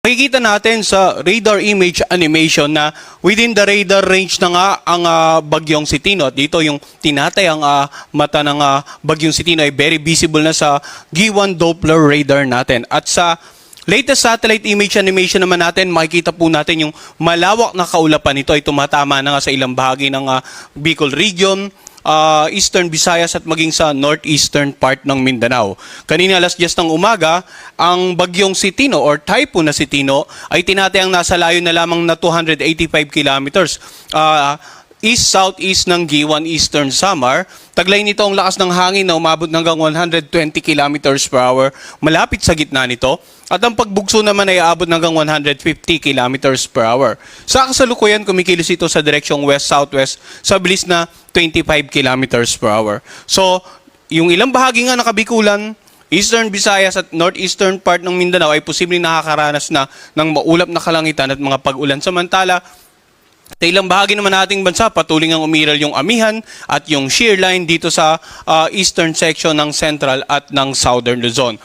Makikita natin sa radar image animation na within the radar range na nga ang bagyong Sitino. At dito yung tinatay ang mata ng bagyong Sitino ay very visible na sa G1 Doppler radar natin. At sa latest satellite image animation naman natin, makikita po natin yung malawak na kaulapan nito ay tumatama na nga sa ilang bahagi ng Bicol region, Eastern Visayas at maging sa northeastern part ng Mindanao. Kanina alas 10 ng umaga, ang bagyong Sitino or typhoon na Sitino ay tinatayang nasa layo na lamang na 285 kilometers. East-southeast ng G1 Eastern Samar. Taglay nito ang lakas ng hangin na umabot hanggang 120 kilometers per hour malapit sa gitna nito. At ang pagbugso naman ay aabot hanggang 150 kilometers per hour. Sa kasalukuyan, kumikilos ito sa direksyong west-southwest sa bilis na 25 kilometers per hour. So, yung ilang bahagi nga nakabikulan, Eastern Visayas at northeastern part ng Mindanao ay posibleng nakakaranas na ng maulap na kalangitan at mga pag-ulan. Samantala, sa ilang bahagi naman nating bansa, patuloy ngang umiral yung amihan at yung shear line dito sa eastern section ng Central at ng Southern Luzon.